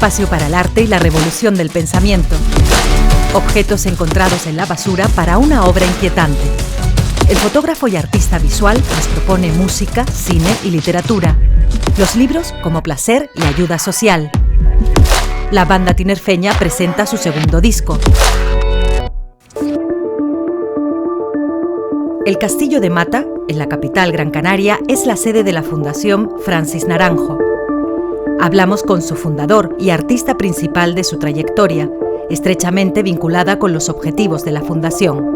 espacio para el arte y la revolución del pensamiento. Objetos encontrados en la basura para una obra inquietante. El fotógrafo y artista visual nos propone música, cine y literatura. Los libros como placer y ayuda social. La banda tinerfeña presenta su segundo disco. El Castillo de Mata, en la capital Gran Canaria, es la sede de la Fundación Francis Naranjo. Hablamos con su fundador y artista principal de su trayectoria, estrechamente vinculada con los objetivos de la Fundación.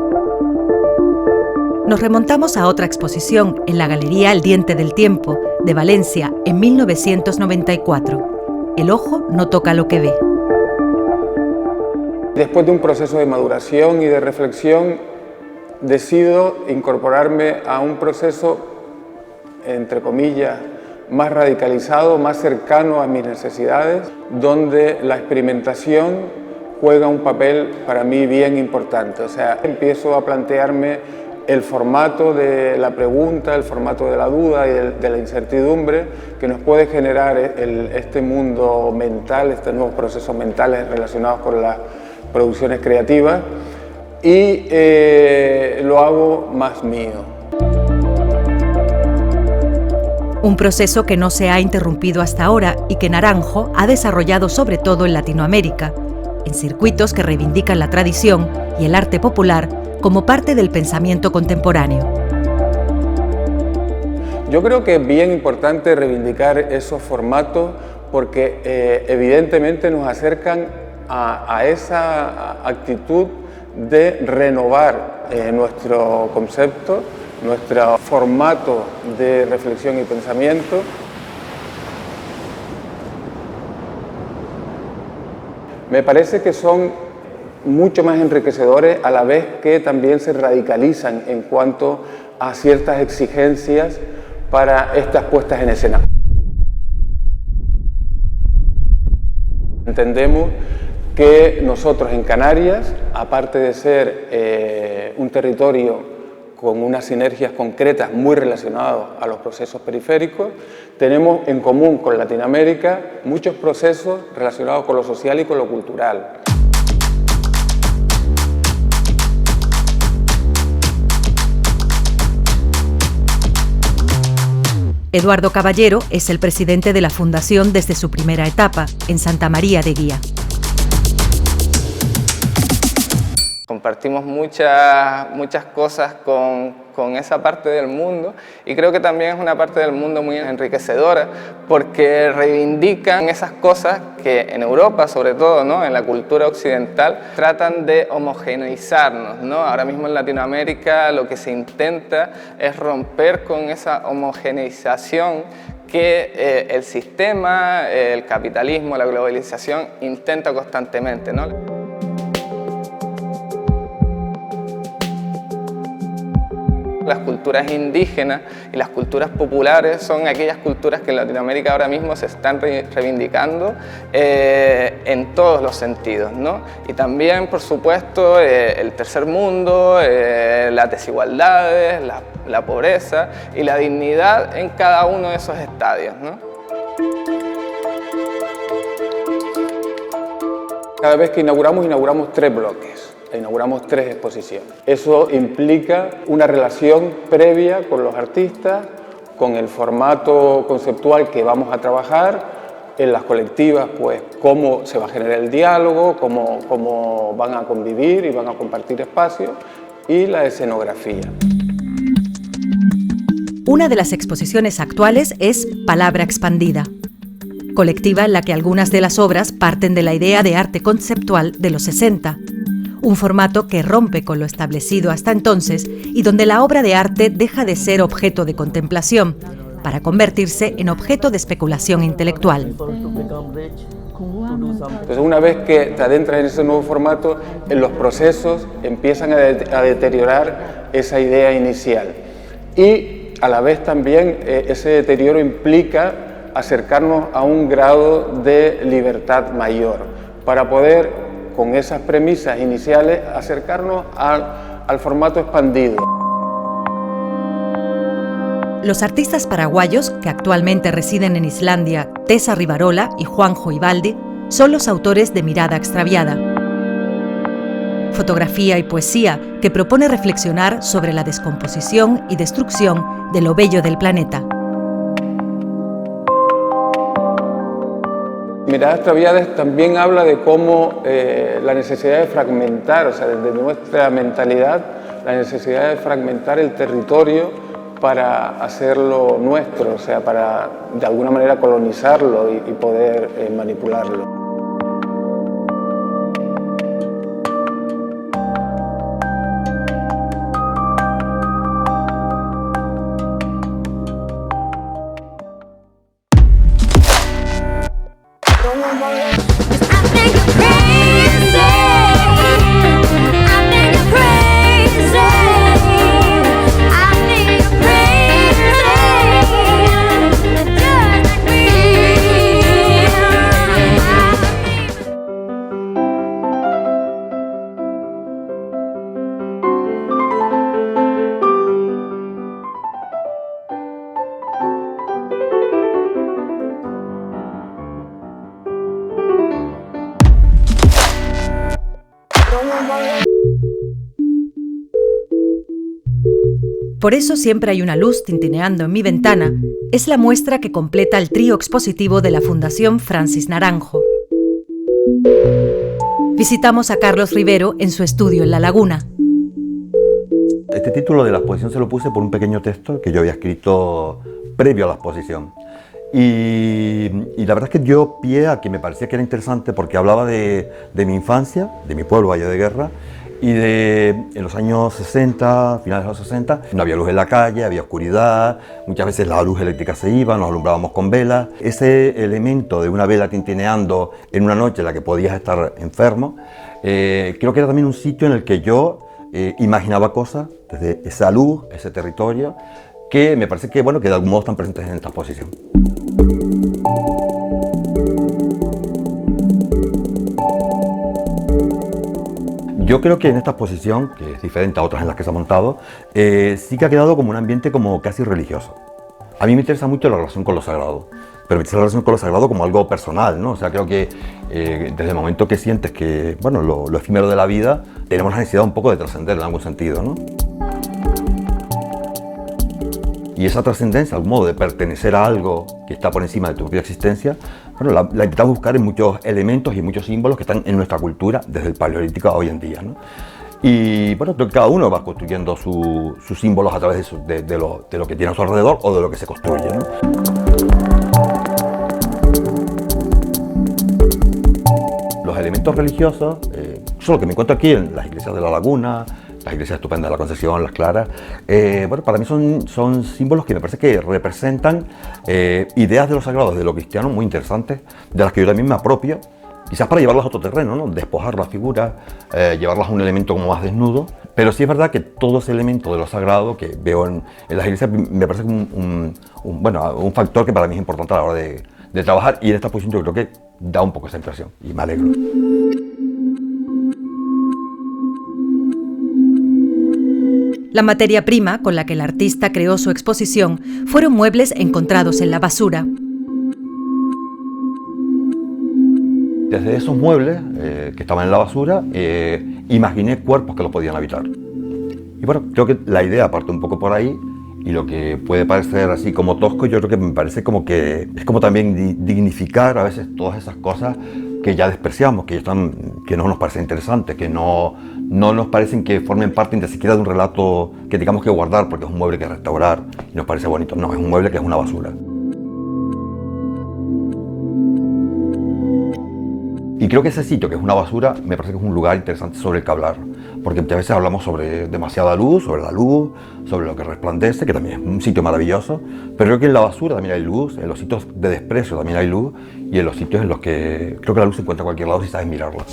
Nos remontamos a otra exposición en la Galería El Diente del Tiempo, de Valencia, en 1994. El ojo no toca lo que ve. Después de un proceso de maduración y de reflexión, decido incorporarme a un proceso, entre comillas, más radicalizado, más cercano a mis necesidades, donde la experimentación juega un papel para mí bien importante. O sea, empiezo a plantearme el formato de la pregunta, el formato de la duda y de la incertidumbre que nos puede generar este mundo mental, estos nuevos procesos mentales relacionados con las producciones creativas, y lo hago más mío. Un proceso que no se ha interrumpido hasta ahora y que Naranjo ha desarrollado sobre todo en Latinoamérica, en circuitos que reivindican la tradición y el arte popular como parte del pensamiento contemporáneo. Yo creo que es bien importante reivindicar esos formatos porque evidentemente nos acercan a esa actitud de renovar nuestro concepto, nuestro formato de reflexión y pensamiento. Me parece que son mucho más enriquecedores a la vez que también se radicalizan en cuanto a ciertas exigencias para estas puestas en escena. Entendemos que nosotros en Canarias, aparte de ser un territorio con unas sinergias concretas muy relacionadas a los procesos periféricos, tenemos en común con Latinoamérica muchos procesos relacionados con lo social y con lo cultural. Eduardo Caballero es el presidente de la Fundación desde su primera etapa, en Santa María de Guía. Compartimos muchas cosas con esa parte del mundo y creo que también es una parte del mundo muy enriquecedora porque reivindican esas cosas que en Europa, sobre todo, ¿no?, en la cultura occidental, tratan de homogeneizarnos, ¿no? Ahora mismo en Latinoamérica lo que se intenta es romper con esa homogeneización que el sistema, el capitalismo, la globalización intenta constantemente, ¿no? Las culturas indígenas y las culturas populares son aquellas culturas que en Latinoamérica ahora mismo se están reivindicando en todos los sentidos, ¿no? Y también, por supuesto, el tercer mundo, las desigualdades, la pobreza y la dignidad en cada uno de esos estadios, ¿no? Cada vez que inauguramos 3 bloques. Inauguramos 3 exposiciones. Eso implica una relación previa con los artistas, con el formato conceptual que vamos a trabajar, en las colectivas, pues cómo se va a generar el diálogo, cómo van a convivir y van a compartir espacios, y la escenografía. Una de las exposiciones actuales es Palabra Expandida, colectiva en la que algunas de las obras parten de la idea de arte conceptual de los 60, un formato que rompe con lo establecido hasta entonces y donde la obra de arte deja de ser objeto de contemplación para convertirse en objeto de especulación intelectual. Entonces, una vez que te adentras en ese nuevo formato, los procesos empiezan a deteriorar esa idea inicial y a la vez también ese deterioro implica acercarnos a un grado de libertad mayor para poder, con esas premisas iniciales, acercarnos al formato expandido. Los artistas paraguayos que actualmente residen en Islandia, Tessa Rivarola y Juanjo Ibaldi, son los autores de Mirada extraviada. Fotografía y poesía que propone reflexionar sobre la descomposición y destrucción de lo bello del planeta. Mirada extraviada también habla de cómo la necesidad de fragmentar, o sea, desde nuestra mentalidad, la necesidad de fragmentar el territorio para hacerlo nuestro, o sea, para de alguna manera colonizarlo y poder manipularlo. Por eso siempre hay una luz tintineando en mi ventana. Es la muestra que completa el trío expositivo de la Fundación Francis Naranjo. Visitamos a Carlos Rivero en su estudio en La Laguna. Este título de la exposición se lo puse por un pequeño texto que yo había escrito previo a la exposición. Y la verdad es que dio pie a que me parecía que era interesante porque hablaba de mi infancia, de mi pueblo, Valle de Guerra, y en los años 60, finales de los 60, no había luz en la calle, había oscuridad, muchas veces la luz eléctrica se iba, nos alumbrábamos con velas. Ese elemento de una vela tintineando en una noche en la que podías estar enfermo, creo que era también un sitio en el que yo imaginaba cosas desde esa luz, ese territorio, que me parece que, bueno, que de algún modo están presentes en esta exposición. Yo creo que en esta exposición, que es diferente a otras en las que se ha montado, sí que ha quedado como un ambiente como casi religioso. A mí me interesa mucho la relación con lo sagrado, pero me interesa la relación con lo sagrado como algo personal, ¿no? O sea, creo que desde el momento que sientes que, bueno, lo efímero de la vida, tenemos la necesidad un poco de trascender en algún sentido, ¿no? Y esa trascendencia, algún modo de pertenecer a algo que está por encima de tu propia existencia, bueno, la intentamos buscar en muchos elementos y muchos símbolos que están en nuestra cultura desde el Paleolítico a hoy en día, ¿no? Y bueno, creo que cada uno va construyendo sus símbolos a través de lo que tiene a su alrededor o de lo que se construye, ¿no? Los elementos religiosos son lo que me encuentro aquí en las iglesias de La Laguna, las iglesias estupendas de la Concepción, las Claras. Bueno, para mí son símbolos que me parece que representan ideas de lo sagrado, de lo cristiano, muy interesantes, de las que yo también me apropio, quizás para llevarlas a otro terreno, ¿no? Despojar las figuras, llevarlas a un elemento como más desnudo. Pero sí es verdad que todo ese elemento de lo sagrado que veo en las iglesias me parece un factor que para mí es importante a la hora de trabajar, y en esta posición yo creo que da un poco esa impresión y me alegro. La materia prima con la que el artista creó su exposición fueron muebles encontrados en la basura. Desde esos muebles que estaban en la basura, imaginé cuerpos que los podían habitar. Y bueno, creo que la idea parte un poco por ahí, y lo que puede parecer así como tosco, yo creo que me parece como que es como también dignificar a veces todas esas cosas que ya despreciamos, que no nos parecen interesantes, que no nos parecen que formen parte ni siquiera de un relato que tengamos que guardar porque es un mueble que restaurar y nos parece bonito. No, es un mueble que es una basura. Y creo que ese sitio, que es una basura, me parece que es un lugar interesante sobre el que hablar, porque muchas veces hablamos sobre demasiada luz, sobre la luz, sobre lo que resplandece, que también es un sitio maravilloso, pero creo que en la basura también hay luz, en los sitios de desprecio también hay luz, y en los sitios en los que creo que la luz se encuentra a cualquier lado si sabes mirarla.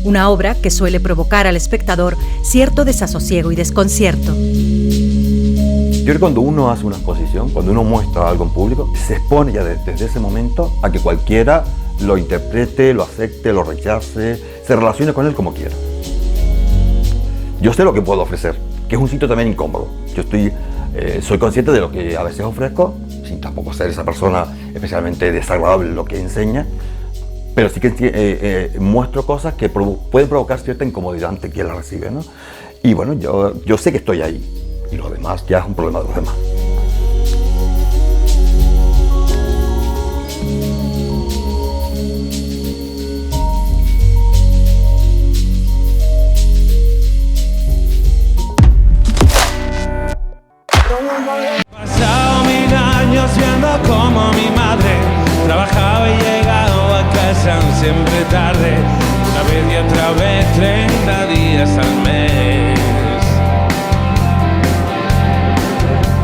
Una obra que suele provocar al espectador cierto desasosiego y desconcierto. Yo creo que cuando uno hace una exposición, cuando uno muestra algo en público, se expone ya desde ese momento a que cualquiera lo interprete, lo acepte, lo rechace, se relacione con él como quiera. Yo sé lo que puedo ofrecer, que es un sitio también incómodo. Yo soy consciente de lo que a veces ofrezco, sin tampoco ser esa persona especialmente desagradable en lo que enseña, pero sí que muestro cosas que pueden provocar cierta incomodidad ante quien la recibe, ¿no? Y bueno, yo sé que estoy ahí, y lo demás ya es un problema de los demás. Pasado 1000 años viendo como mi madre trabajaba y llegaba a casa siempre tarde, una vez y otra vez 30 días al mes.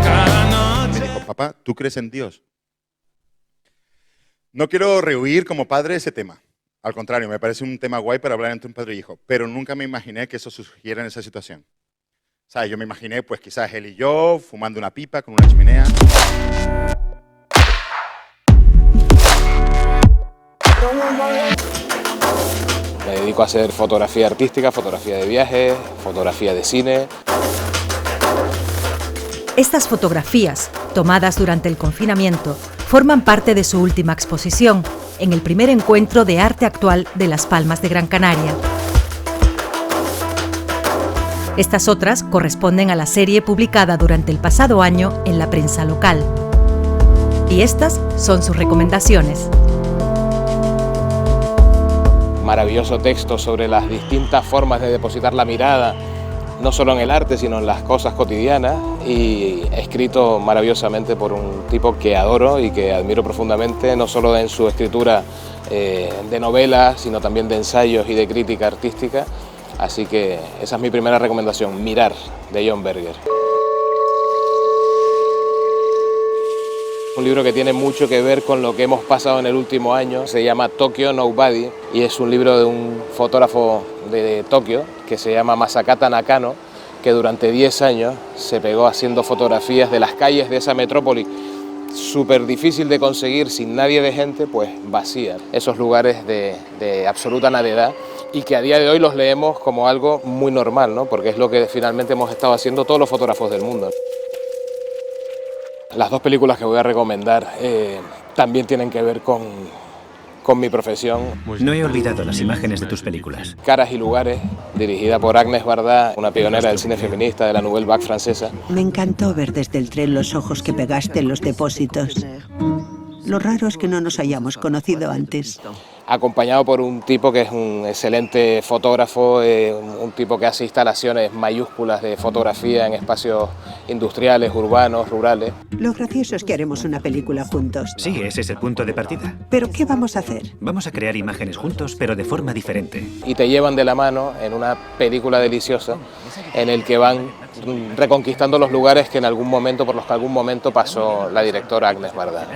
Cada noche. Me dijo, papá, ¿tú crees en Dios? No quiero rehuir como padre ese tema. Al contrario, me parece un tema guay para hablar entre un padre y hijo, pero nunca me imaginé que eso surgiera en esa situación. ¿Sabes? Yo me imaginé, pues quizás él y yo, fumando una pipa con una chimenea. Me dedico a hacer fotografía artística, fotografía de viajes, fotografía de cine. Estas fotografías, tomadas durante el confinamiento, forman parte de su última exposición, en el primer encuentro de arte actual de Las Palmas de Gran Canaria. Estas otras corresponden a la serie publicada durante el pasado año en la prensa local. Y estas son sus recomendaciones. Maravilloso texto sobre las distintas formas de depositar la mirada, no solo en el arte, sino en las cosas cotidianas, y escrito maravillosamente por un tipo que adoro y que admiro profundamente, no solo en su escritura de novelas, sino también de ensayos y de crítica artística. Así que esa es mi primera recomendación, Mirar, de John Berger. Un libro que tiene mucho que ver con lo que hemos pasado en el último año, se llama Tokyo Nobody, y es un libro de un fotógrafo de Tokio que se llama Masakata Nakano, que durante 10 años se pegó haciendo fotografías de las calles de esa metrópoli, súper difícil de conseguir, sin nadie de gente, pues vacía. Esos lugares de absoluta nadedad, y que a día de hoy los leemos como algo muy normal, ¿no? Porque es lo que finalmente hemos estado haciendo todos los fotógrafos del mundo. Las dos películas que voy a recomendar también tienen que ver con mi profesión. No he olvidado las imágenes de tus películas. Caras y lugares, dirigida por Agnès Varda, una pionera del cine feminista de la Nouvelle Vague francesa. Me encantó ver desde el tren los ojos que pegaste en los depósitos. Lo raro es que no nos hayamos conocido antes. Acompañado por un tipo que es un excelente fotógrafo, un tipo que hace instalaciones mayúsculas de fotografía en espacios industriales, urbanos, rurales. Lo gracioso es que haremos una película juntos. Sí, ese es el punto de partida. ¿Pero qué vamos a hacer? Vamos a crear imágenes juntos, pero de forma diferente. Y te llevan de la mano en una película deliciosa en el que van reconquistando los lugares que en algún momento, por los que algún momento pasó la directora Agnès Varda.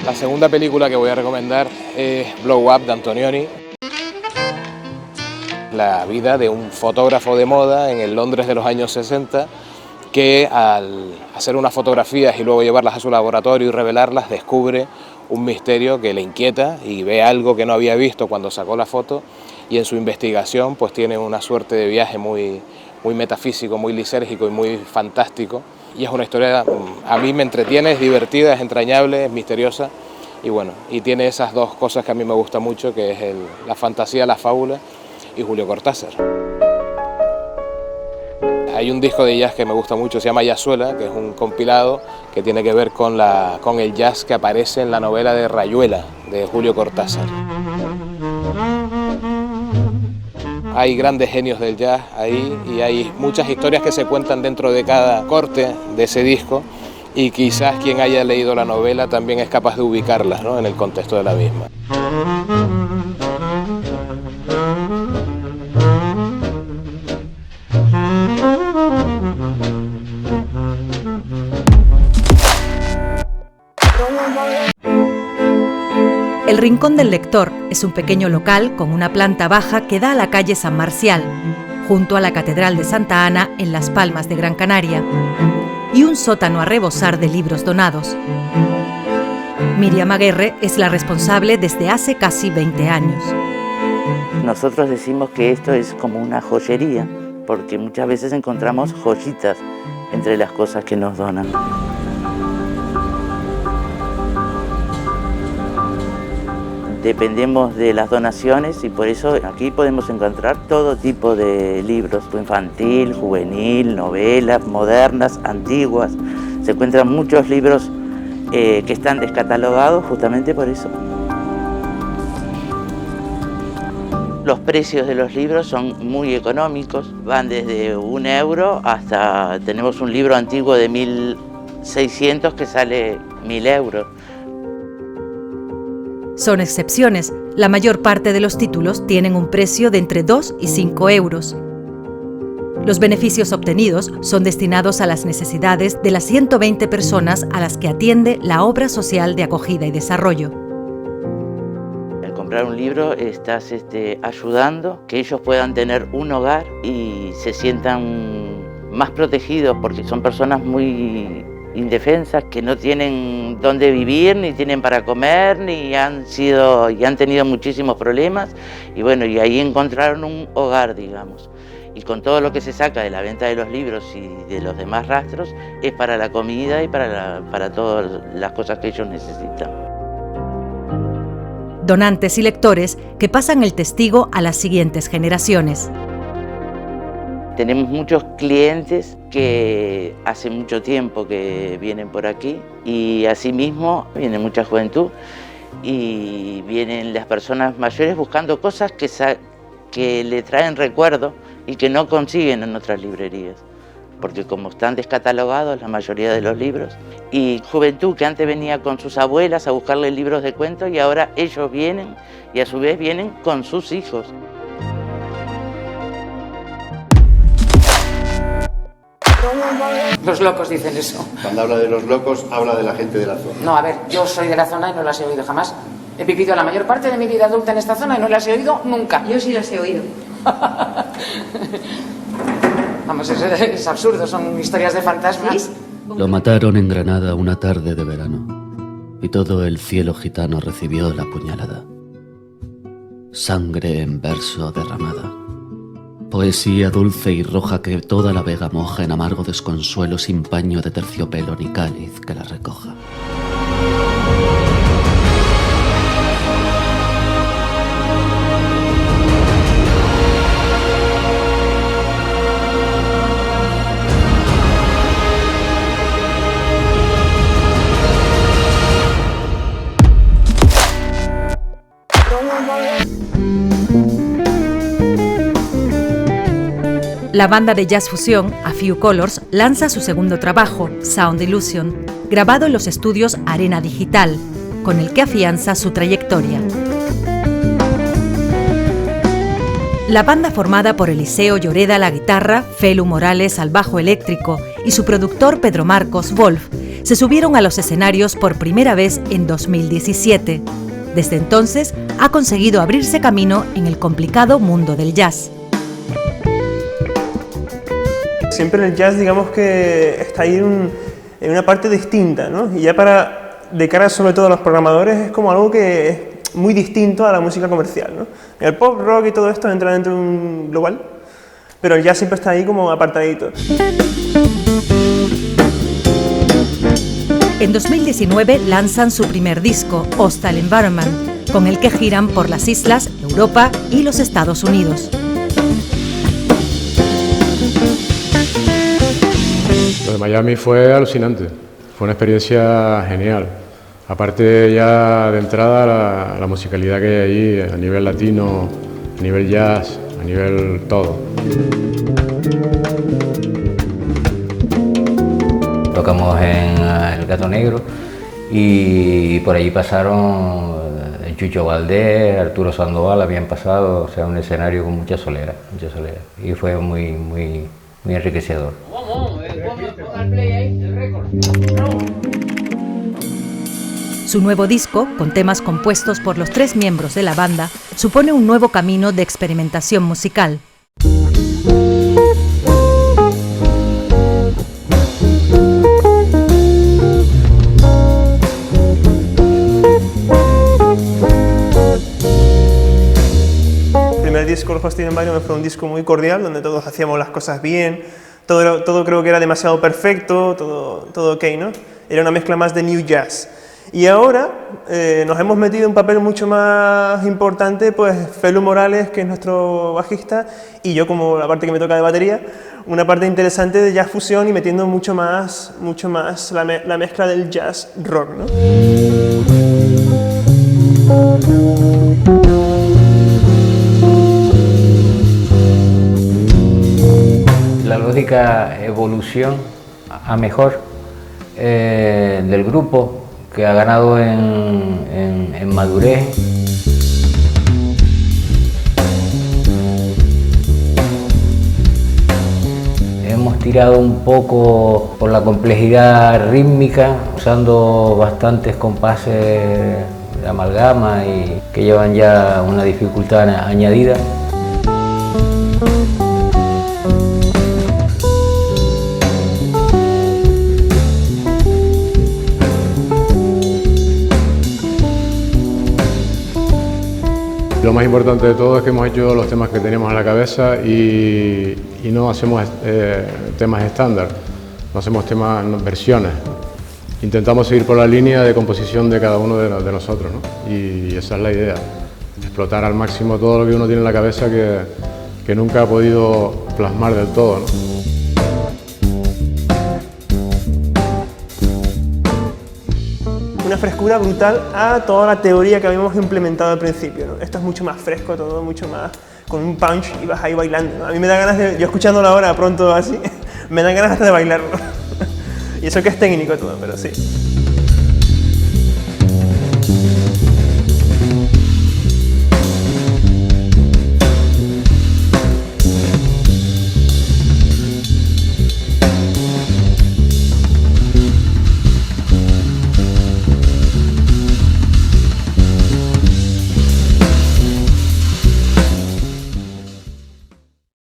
La segunda película que voy a recomendar es Blow Up de Antonioni. La vida de un fotógrafo de moda en el Londres de los años 60 que al hacer unas fotografías y luego llevarlas a su laboratorio y revelarlas descubre un misterio que le inquieta y ve algo que no había visto cuando sacó la foto, y en su investigación pues tiene una suerte de viaje muy metafísico, muy lisérgico y muy fantástico. Y es una historia, a mí me entretiene, es divertida, es entrañable, es misteriosa, y bueno, y tiene esas dos cosas que a mí me gustan mucho, que es la fantasía, la fábula y Julio Cortázar. Hay un disco de jazz que me gusta mucho, se llama Jazzuela, que es un compilado que tiene que ver con el jazz que aparece en la novela de Rayuela, de Julio Cortázar. Hay grandes genios del jazz ahí y hay muchas historias que se cuentan dentro de cada corte de ese disco, y quizás quien haya leído la novela también es capaz de ubicarlas, ¿no?, en el contexto de la misma. El Rincón del Lector es un pequeño local con una planta baja que da a la calle San Marcial, junto a la Catedral de Santa Ana en Las Palmas de Gran Canaria, y un sótano a rebosar de libros donados. Miriam Aguerre es la responsable desde hace casi 20 años. Nosotros decimos que esto es como una joyería, porque muchas veces encontramos joyitas entre las cosas que nos donan. Dependemos de las donaciones y por eso aquí podemos encontrar todo tipo de libros, infantil, juvenil, novelas, modernas, antiguas. Se encuentran muchos libros que están descatalogados justamente por eso. Los precios de los libros son muy económicos, van desde 1 euro hasta, tenemos un libro antiguo de 1600 que sale 1000 euros. Son excepciones. La mayor parte de los títulos tienen un precio de entre 2 y 5 euros. Los beneficios obtenidos son destinados a las necesidades de las 120 personas a las que atiende la obra social de acogida y desarrollo. Al comprar un libro estás ayudando que ellos puedan tener un hogar y se sientan más protegidos porque son personas muy indefensas, que no tienen dónde vivir, ni tienen para comer, y han tenido muchísimos problemas, y bueno, y ahí encontraron un hogar, digamos. Y con todo lo que se saca de la venta de los libros y de los demás rastros, es para la comida y para todas las cosas que ellos necesitan. Donantes y lectores que pasan el testigo a las siguientes generaciones. Tenemos muchos clientes que hace mucho tiempo que vienen por aquí y asimismo viene mucha juventud y vienen las personas mayores buscando cosas que le traen recuerdo y que no consiguen en otras librerías, porque como están descatalogados la mayoría de los libros, y juventud que antes venía con sus abuelas a buscarle libros de cuentos y ahora ellos vienen y a su vez vienen con sus hijos. Los locos dicen eso. Cuando habla de los locos, habla de la gente de la zona. No, a ver, yo soy de la zona y no las he oído jamás. He vivido la mayor parte de mi vida adulta en esta zona y no las he oído nunca. Yo sí las he oído. Vamos, es absurdo, son historias de fantasmas. ¿Sí? Lo mataron en Granada una tarde de verano y todo el cielo gitano recibió la puñalada. Sangre en verso derramada. Poesía dulce y roja que toda la vega moja en amargo desconsuelo sin paño de terciopelo ni cáliz que la recoja. La banda de jazz fusión, A Few Colors, lanza su segundo trabajo, Sound Illusion, grabado en los estudios Arena Digital, con el que afianza su trayectoria. La banda, formada por Eliseo Lloreda a la guitarra, Felu Morales al bajo eléctrico y su productor Pedro Marcos Wolf, se subieron a los escenarios por primera vez en 2017. Desde entonces, ha conseguido abrirse camino en el complicado mundo del jazz. Siempre el jazz, digamos que está ahí en una parte distinta, ¿no? Y ya de cara sobre todo a los programadores es como algo que es muy distinto a la música comercial, ¿no? El pop, rock y todo esto entra dentro de un global, pero el jazz siempre está ahí como apartadito. En 2019 lanzan su primer disco, Hostile Environment, con el que giran por las islas, Europa y los Estados Unidos. Lo de Miami fue alucinante, fue una experiencia genial. Aparte ya de entrada la musicalidad que hay allí a nivel latino, a nivel jazz, a nivel todo. Tocamos en El Gato Negro y por allí pasaron Chucho Valdés, Arturo Sandoval, habían pasado, o sea, un escenario con mucha solera y fue muy enriquecedor. Su nuevo disco, con temas compuestos por los 3 miembros de la banda, supone un nuevo camino de experimentación musical. El primer disco, Los Hostile Environment, fue un disco muy cordial, donde todos hacíamos las cosas bien, todo creo que era demasiado perfecto, todo ok, ¿no? Era una mezcla más de new jazz. Y ahora nos hemos metido en un papel mucho más importante, pues Felu Morales, que es nuestro bajista, y yo como la parte que me toca de batería, una parte interesante de jazz fusión y metiendo mucho más la mezcla del jazz rock, ¿no? La lógica evolución a mejor del grupo, que ha ganado en madurez. Hemos tirado un poco por la complejidad rítmica, usando bastantes compases de amalgama y que llevan ya una dificultad añadida. Lo más importante de todo es que hemos hecho los temas que teníamos en la cabeza y no hacemos temas estándar, no hacemos versiones. Intentamos seguir por la línea de composición de cada uno de nosotros, ¿no? Y esa es la idea, explotar al máximo todo lo que uno tiene en la cabeza que nunca ha podido plasmar del todo, ¿no? Una frescura brutal a toda la teoría que habíamos implementado al principio, ¿no? Esto es mucho más fresco, todo mucho más con un punch y vas ahí bailando, ¿no? A mí me da ganas de, yo escuchándolo ahora pronto así, me dan ganas hasta de bailarlo. Y eso que es técnico todo, pero sí.